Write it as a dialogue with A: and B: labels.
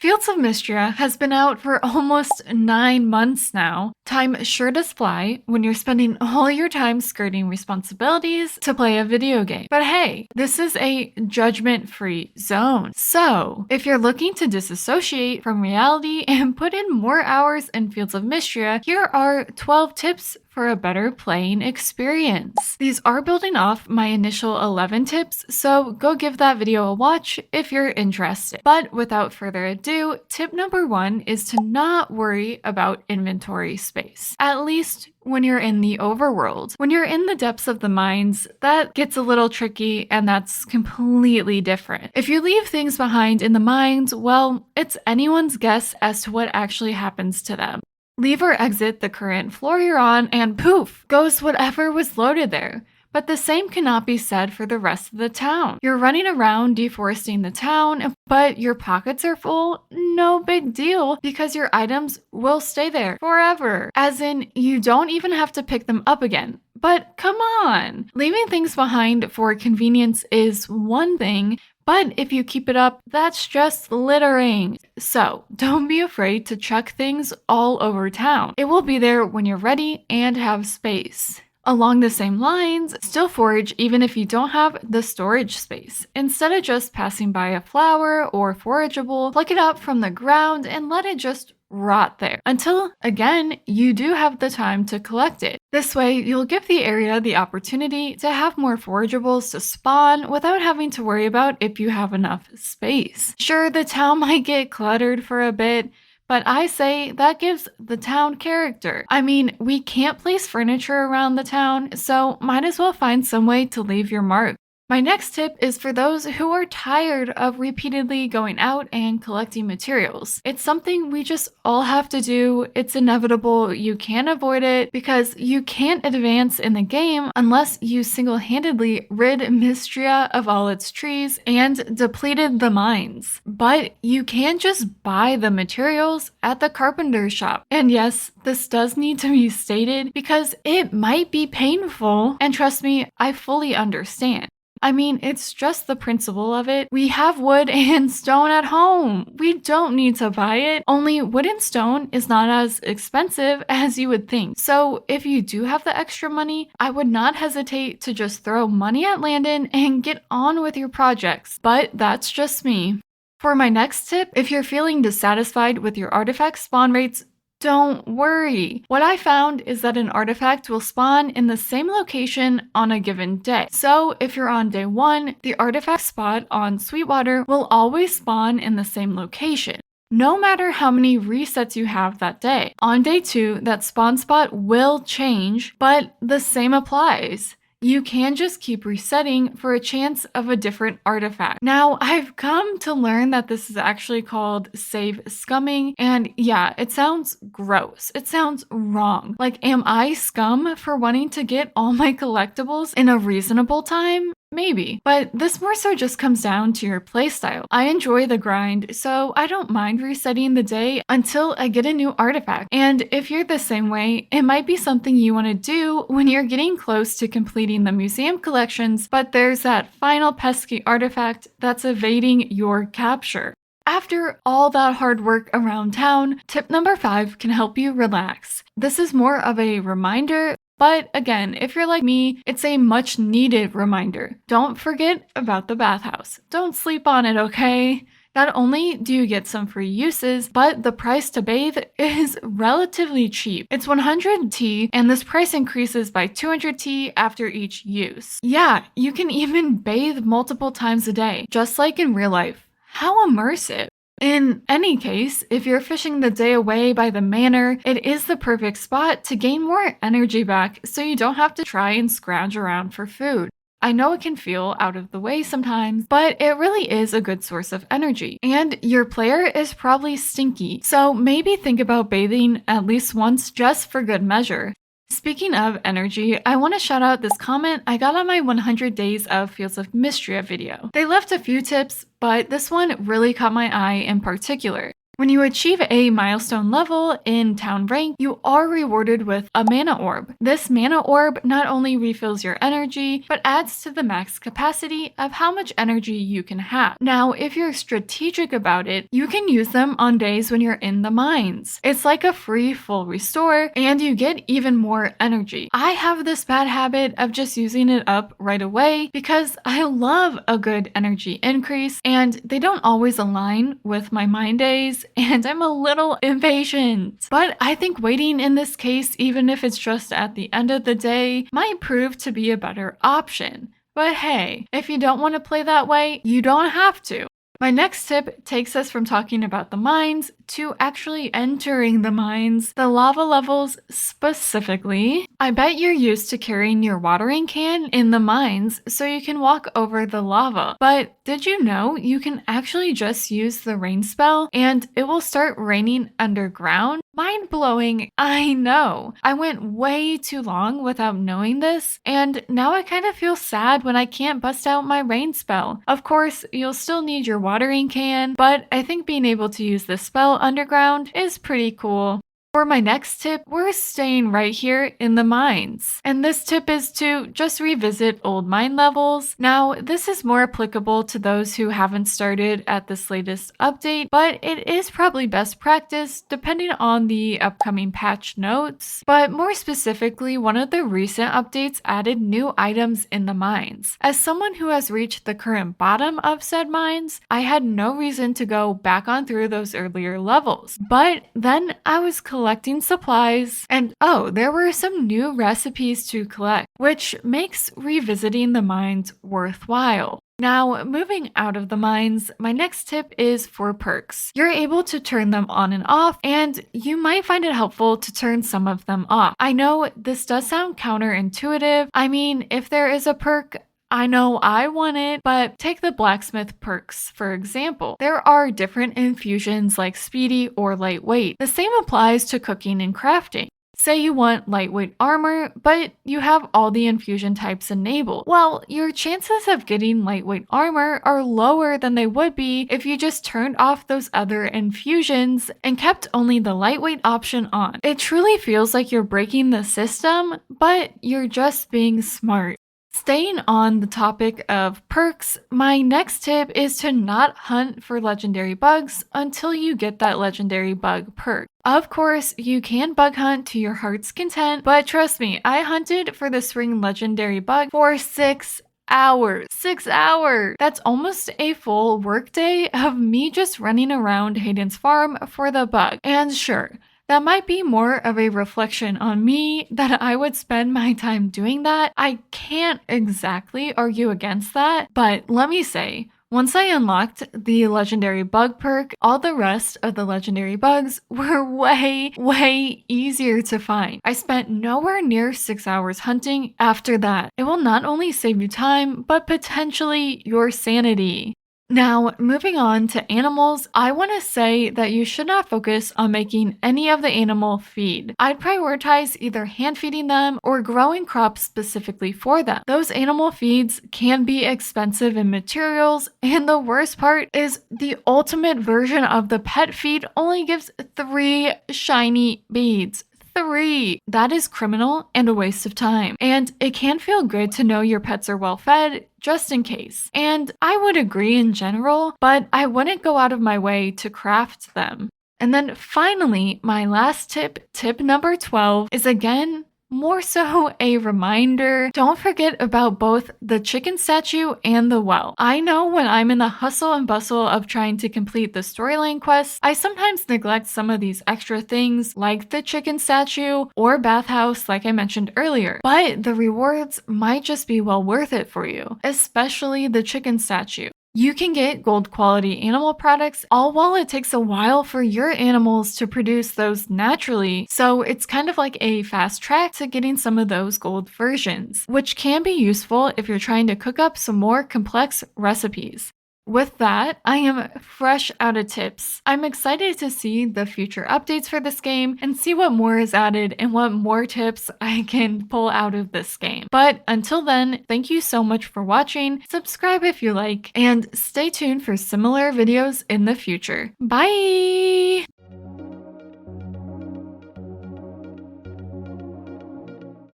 A: Fields of Mistria has been out for almost 9 months now. Time sure does fly when you're spending all your time skirting responsibilities to play a video game. But hey, this is a judgment-free zone. So, if you're looking to disassociate from reality and put in more hours in Fields of Mistria, here are 12 tips for a better playing experience. These are building off my initial 11 tips, so go give that video a watch if you're interested. But without further ado, tip number 1 is to not worry about inventory space. At least when you're in the overworld. When you're in the depths of the mines, that gets a little tricky and that's completely different. If you leave things behind in the mines, well, it's anyone's guess as to what actually happens to them. Leave or exit the current floor you're on and poof, goes whatever was loaded there. But the same cannot be said for the rest of the town. You're running around deforesting the town, but your pockets are full, no big deal because your items will stay there forever. As in, you don't even have to pick them up again. But come on! Leaving things behind for convenience is one thing, but if you keep it up, that's just littering. So don't be afraid to chuck things all over town. It will be there when you're ready and have space. Along the same lines, still forage even if you don't have the storage space. Instead of just passing by a flower or forageable, pluck it up from the ground and let it just rot there until, again, you do have the time to collect it. This way, you'll give the area the opportunity to have more forageables to spawn without having to worry about if you have enough space. Sure, the town might get cluttered for a bit, but I say that gives the town character. I mean, we can't place furniture around the town, so might as well find some way to leave your mark. My next tip is for those who are tired of repeatedly going out and collecting materials. It's something we just all have to do. It's inevitable. You can't avoid it because you can't advance in the game unless you single-handedly rid Mistria of all its trees and depleted the mines. But you can just buy the materials at the carpenter shop. And yes, this does need to be stated because it might be painful. And trust me, I fully understand. I mean, it's just the principle of it. We have wood and stone at home. We don't need to buy it. Only wood and stone is not as expensive as you would think. So if you do have the extra money, I would not hesitate to just throw money at Landon and get on with your projects. But that's just me. For my next tip, if you're feeling dissatisfied with your artifact spawn rates, don't worry. What I found is that an artifact will spawn in the same location on a given day. So if you're on day 1, the artifact spot on Sweetwater will always spawn in the same location, no matter how many resets you have that day. On day 2, that spawn spot will change, but the same applies. You can just keep resetting for a chance of a different artifact. Now, I've come to learn that this is actually called save scumming, and yeah, it sounds gross. It sounds wrong. Like, am I scum for wanting to get all my collectibles in a reasonable time? Maybe, but this more so just comes down to your playstyle. I enjoy the grind, so I don't mind resetting the day until I get a new artifact. And if you're the same way, it might be something you want to do when you're getting close to completing the museum collections, but there's that final pesky artifact that's evading your capture. After all that hard work around town, tip number 5 can help you relax. This is more of a reminder. But again, if you're like me, it's a much needed reminder. Don't forget about the bathhouse. Don't sleep on it, okay? Not only do you get some free uses, but the price to bathe is relatively cheap. It's 100 T, and this price increases by 200 T after each use. Yeah, you can even bathe multiple times a day, just like in real life. How immersive. In any case, if you're fishing the day away by the manor, it is the perfect spot to gain more energy back so you don't have to try and scrounge around for food. I know it can feel out of the way sometimes, but it really is a good source of energy. And your player is probably stinky, so maybe think about bathing at least once just for good measure. Speaking of energy, I want to shout out this comment I got on my 100 Days of Fields of Mistria video. They left a few tips, but this one really caught my eye in particular. When you achieve a milestone level in town rank, you are rewarded with a mana orb. This mana orb not only refills your energy, but adds to the max capacity of how much energy you can have. Now, if you're strategic about it, you can use them on days when you're in the mines. It's like a free full restore, and you get even more energy. I have this bad habit of just using it up right away because I love a good energy increase, and they don't always align with my mine days, and I'm a little impatient. But I think waiting in this case, even if it's just at the end of the day, might prove to be a better option. But hey, if you don't want to play that way, you don't have to. My next tip takes us from talking about the mines to actually entering the mines, the lava levels specifically. I bet you're used to carrying your watering can in the mines so you can walk over the lava. But did you know you can actually just use the rain spell and it will start raining underground? Mind blowing, I know. I went way too long without knowing this, and now I kind of feel sad when I can't bust out my rain spell. Of course, you'll still need your watering can, but I think being able to use this spell underground is pretty cool. For my next tip, we're staying right here in the mines. And this tip is to just revisit old mine levels. Now, this is more applicable to those who haven't started at this latest update, but it is probably best practice depending on the upcoming patch notes. But more specifically, one of the recent updates added new items in the mines. As someone who has reached the current bottom of said mines, I had no reason to go back on through those earlier levels. But then I was collecting supplies, and oh, there were some new recipes to collect, which makes revisiting the mines worthwhile. Now, moving out of the mines, my next tip is for perks. You're able to turn them on and off, and you might find it helpful to turn some of them off. I know this does sound counterintuitive. I mean, if there is a perk, I know I want it, but take the blacksmith perks, for example. There are different infusions like speedy or lightweight. The same applies to cooking and crafting. Say you want lightweight armor, but you have all the infusion types enabled. Well, your chances of getting lightweight armor are lower than they would be if you just turned off those other infusions and kept only the lightweight option on. It truly feels like you're breaking the system, but you're just being smart. Staying on the topic of perks, my next tip is to not hunt for legendary bugs until you get that legendary bug perk. Of course, you can bug hunt to your heart's content, but trust me, I hunted for the spring legendary bug for 6 hours. 6 hours! That's almost a full workday of me just running around Hayden's farm for the bug. And sure, that might be more of a reflection on me that I would spend my time doing that. I can't exactly argue against that, but let me say, once I unlocked the legendary bug perk, all the rest of the legendary bugs were way easier to find. I spent nowhere near 6 hours hunting after that. It will not only save you time, but potentially your sanity. Now, moving on to animals, I want to say that you should not focus on making any of the animal feed. I'd prioritize either hand feeding them or growing crops specifically for them. Those animal feeds can be expensive in materials, and the worst part is the ultimate version of the pet feed only gives 3 shiny beads. 3. That is criminal and a waste of time. And it can feel good to know your pets are well fed, just in case. And I would agree in general, but I wouldn't go out of my way to craft them. And then finally, my last tip number 12, is again more so a reminder. Don't forget about both the chicken statue and the well. I know when I'm in the hustle and bustle of trying to complete the storyline quests, I sometimes neglect some of these extra things like the chicken statue or bathhouse like I mentioned earlier. But the rewards might just be well worth it for you, especially the chicken statue. You can get gold quality animal products all while it takes a while for your animals to produce those naturally, so it's kind of like a fast track to getting some of those gold versions, which can be useful if you're trying to cook up some more complex recipes. with that, I am fresh out of tips. I'm excited to see the future updates for this game and see what more is added and what more tips I can pull out of this game. But until then, thank you so much for watching, subscribe if you like, and stay tuned for similar videos in the future. Bye!